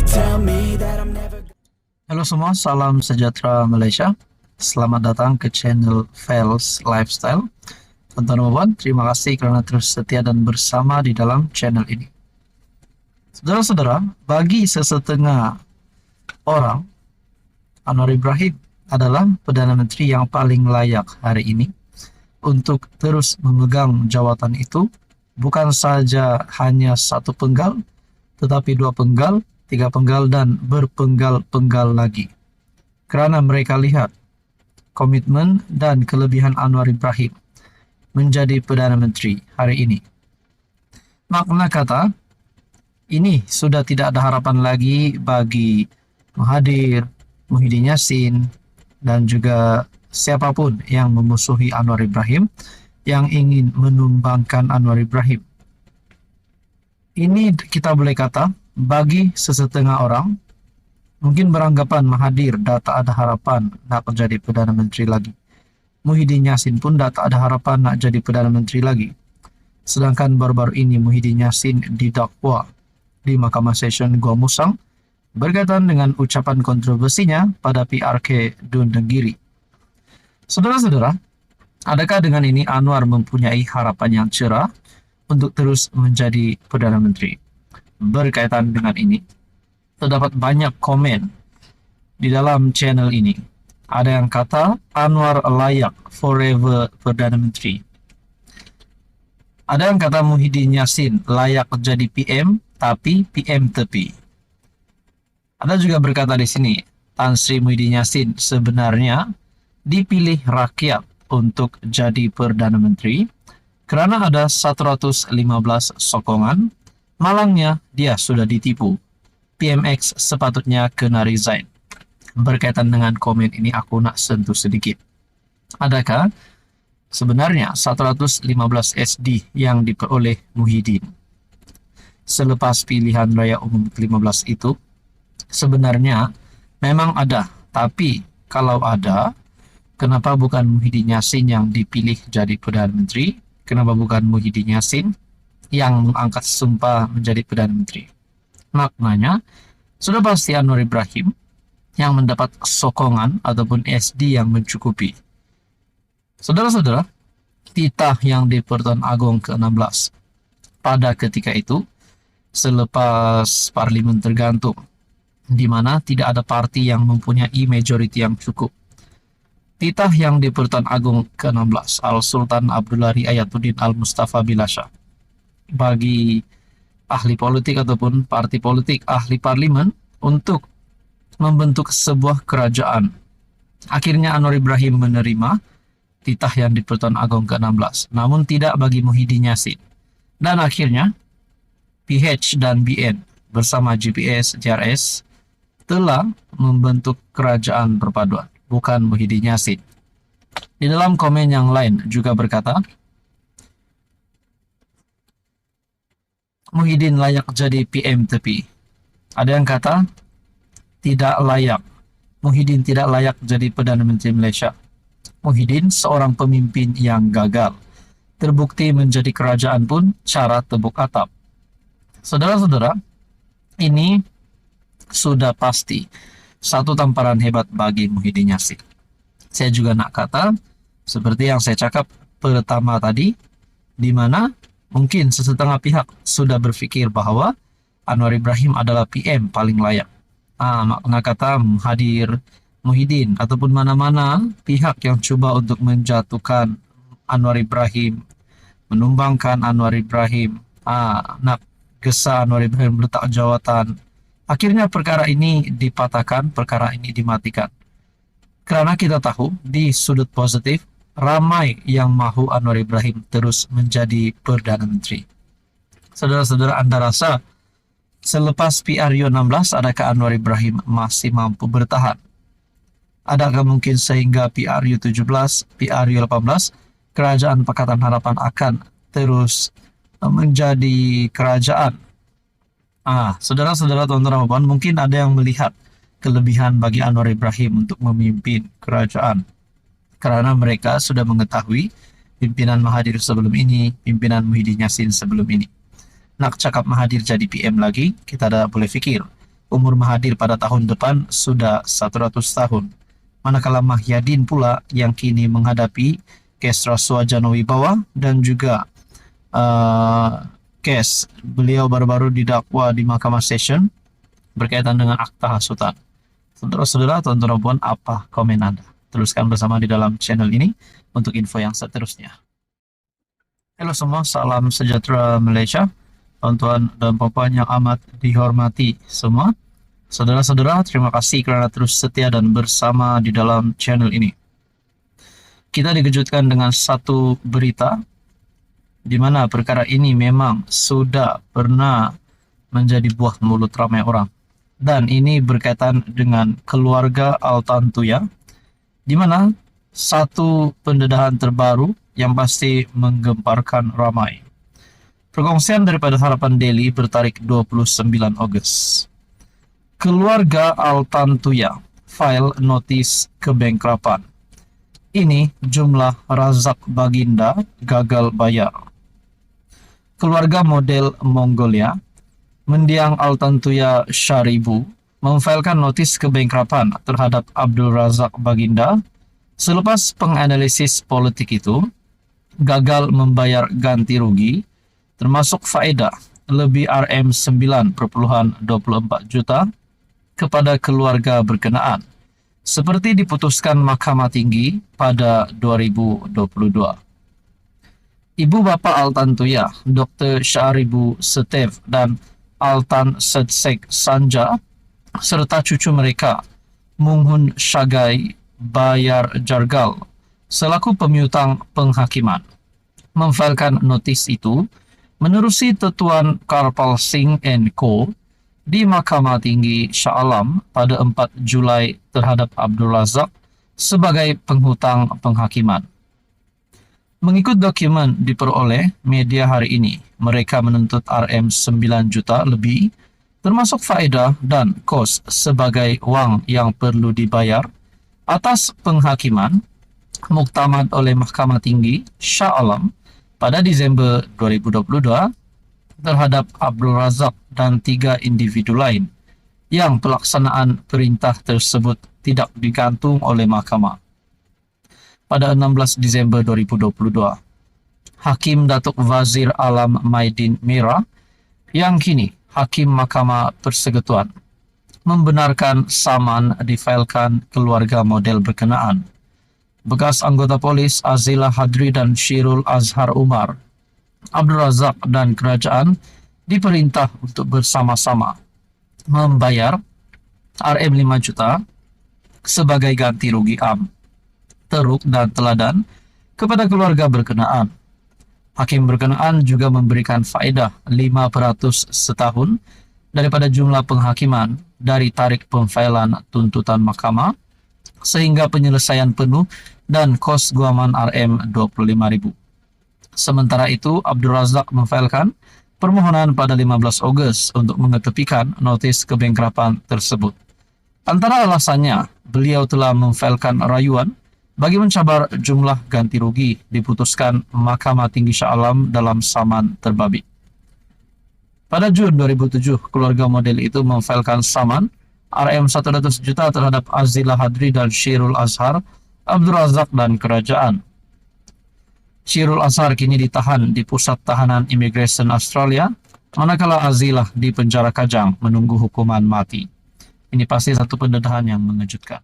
They tell me that I'm never. Halo semua, salam sejahtera Malaysia. Selamat datang ke channel Fails Lifestyle. Teman-teman, terima kasih karena terus setia dan bersama di dalam channel ini. Saudara-saudara, bagi sesetengah orang, Anwar Ibrahim adalah Perdana Menteri yang paling layak hari ini untuk terus memegang jawatan itu, bukan saja hanya satu penggal, tetapi dua penggal, tiga penggal, dan berpenggal-penggal lagi. Karena mereka lihat komitmen dan kelebihan Anwar Ibrahim menjadi Perdana Menteri hari ini. Makna kata, ini sudah tidak ada harapan lagi bagi Mahathir, Muhyiddin Yassin, dan juga siapapun yang memusuhi Anwar Ibrahim, yang ingin menumbangkan Anwar Ibrahim. Ini kita boleh kata, bagi sesetengah orang, mungkin beranggapan Mahathir dah tak ada harapan nak menjadi Perdana Menteri lagi. Muhyiddin Yassin pun dah tak ada harapan nak jadi Perdana Menteri lagi. Sedangkan baru-baru ini Muhyiddin Yassin didakwa di Mahkamah Session Gua Musang berkaitan dengan ucapan kontroversinya pada PRK Dun Denggiri. Saudara-saudara, adakah dengan ini Anwar mempunyai harapan yang cerah untuk terus menjadi Perdana Menteri? Berkaitan dengan ini, terdapat banyak komen di dalam channel ini. Ada yang kata Anwar layak forever Perdana Menteri. Ada yang kata Muhyiddin Yassin layak jadi PM, tapi PM tepi. Ada juga berkata di sini, Tan Sri Muhyiddin Yassin sebenarnya dipilih rakyat untuk jadi Perdana Menteri karena ada 115 sokongan. Malangnya dia sudah ditipu. PMX sepatutnya kena resign. Berkaitan dengan komen ini aku nak sentuh sedikit. Adakah sebenarnya 115 SD yang diperoleh Muhyiddin selepas pilihan raya umum ke-15 itu sebenarnya memang ada, tapi kalau ada, kenapa bukan Muhyiddin Yassin yang dipilih jadi Perdana Menteri? Kenapa bukan Muhyiddin Yassin yang mengangkat sumpah menjadi Perdana Menteri? Maknanya sudah pasti Anwar Ibrahim yang mendapat sokongan ataupun SD yang mencukupi. Saudara-saudara, titah yang di Pertuan Agong ke-16 pada ketika itu, selepas parlimen tergantung, di mana tidak ada parti yang mempunyai majoriti yang cukup. Titah yang di Pertuan Agong ke-16 Al-Sultan Abdullah Riayatuddin Al-Mustafa Bilasha bagi ahli politik ataupun parti politik ahli parlimen untuk membentuk sebuah kerajaan. Akhirnya Anwar Ibrahim menerima titah yang di Pertuan Agong ke-16, namun tidak bagi Muhyiddin Yassin. Dan akhirnya PH dan BN bersama GPS, JRS telah membentuk kerajaan perpaduan, bukan Muhyiddin Yassin. Di dalam komen yang lain juga berkata, Muhyiddin layak jadi PM tepi. Ada yang kata, tidak layak. Muhyiddin tidak layak jadi Perdana Menteri Malaysia. Muhyiddin seorang pemimpin yang gagal. Terbukti menjadi kerajaan pun cara tebuk atap. Saudara-saudara, ini sudah pasti satu tamparan hebat bagi Muhyiddin Yassin. Saya juga nak kata, seperti yang saya cakap pertama tadi, di mana mungkin sesetengah pihak sudah berpikir bahwa Anwar Ibrahim adalah PM paling layak. Makna kata Mahathir, Muhyiddin ataupun mana-mana pihak yang coba untuk menjatuhkan Anwar Ibrahim, menumbangkan Anwar Ibrahim, nak gesa Anwar Ibrahim letak jawatan. Akhirnya perkara ini dipatahkan, perkara ini dimatikan. Karena kita tahu di sudut positif ramai yang mahu Anwar Ibrahim terus menjadi Perdana Menteri. Saudara-saudara, Anda rasa selepas PRU 16, adakah Anwar Ibrahim masih mampu bertahan? Adakah mungkin sehingga PRU 17, PRU 18, Kerajaan Pakatan Harapan akan terus menjadi kerajaan? Saudara-saudara, tuan-tuan, mungkin ada yang melihat kelebihan bagi Anwar Ibrahim untuk memimpin kerajaan. Karena mereka sudah mengetahui pimpinan Mahathir sebelum ini, pimpinan Muhyiddin Yassin sebelum ini. Nak cakap Mahathir jadi PM lagi, kita dah boleh fikir. Umur Mahathir pada tahun depan sudah 100 tahun. Manakala Mahyadin pula yang kini menghadapi kes rasuah Janowibawa dan juga kes beliau baru-baru didakwa di Mahkamah Session berkaitan dengan akta hasutan. Saudara-saudara, tuan-tuan dan puan, apa komen Anda? Teruskan bersama di dalam channel ini untuk info yang seterusnya. Halo semua, salam sejahtera Malaysia. Tuan-tuan dan puan yang amat dihormati semua. Saudara-saudara, terima kasih kerana terus setia dan bersama di dalam channel ini. Kita dikejutkan dengan satu berita di mana perkara ini memang sudah pernah menjadi buah mulut ramai orang. Dan ini berkaitan dengan keluarga Altantuya, di mana satu pendedahan terbaru yang pasti menggemparkan ramai. Perkongsian daripada Harapan Daily bertarik 29 Ogos. Keluarga Altantuya file notis kebangkrapan. Ini jumlah Razak Baginda gagal bayar. Keluarga model Mongolia, mendiang Altantuya Sharibu, memfailkan notis kebangkrapan terhadap Abdul Razak Baginda selepas penganalisis politik itu gagal membayar ganti rugi termasuk faedah lebih RM9.24 juta kepada keluarga berkenaan seperti diputuskan Mahkamah Tinggi pada 2022. Ibu bapa Altantuya, Dr. Sharibu Setev dan Altan Setsek Sanja, serta cucu mereka, Munghun Shagai Bayar Jargal, selaku pemiutang penghakiman, memfailkan notis itu menerusi Tetuan Karpal Singh & Co. di Mahkamah Tinggi Shah Alam pada 4 Julai terhadap Abdul Razak sebagai penghutang penghakiman. Mengikut dokumen diperoleh media hari ini, mereka menuntut RM9 juta lebih, termasuk faedah dan kos sebagai wang yang perlu dibayar atas penghakiman muktamad oleh Mahkamah Tinggi Shah Alam pada Disember 2022 terhadap Abdul Razak dan 3 individu lain yang pelaksanaan perintah tersebut tidak digantung oleh mahkamah. Pada 16 Disember 2022, Hakim Datuk Wazir Alam Maidin Mira, yang kini Hakim Mahkamah Persekutuan, membenarkan saman difailkan keluarga model berkenaan. Bekas anggota polis Azila Hadri dan Shirul Azhar Umar, Abdul Razak dan kerajaan diperintah untuk bersama-sama membayar RM5 juta sebagai ganti rugi am, teruk dan teladan kepada keluarga berkenaan. Hakim berkenaan juga memberikan faedah 5% setahun daripada jumlah penghakiman dari tarik pemfailan tuntutan mahkamah sehingga penyelesaian penuh dan kos guaman RM25.000. Sementara itu, Abdul Razak memfailkan permohonan pada 15 Ogos untuk mengetepikan notis kebangkrapan tersebut. Antara alasannya, beliau telah memfailkan rayuan bagi mencabar jumlah ganti rugi diputuskan Mahkamah Tinggi Shah Alam dalam saman terbabit. Pada Jun 2007, keluarga model itu memfailkan saman RM100 juta terhadap Azila Hadri dan Shirul Azhar, Abdul Razak dan kerajaan. Shirul Azhar kini ditahan di Pusat Tahanan Imigresen Australia, manakala Azilah di penjara Kajang menunggu hukuman mati. Ini pasti satu pendedahan yang mengejutkan.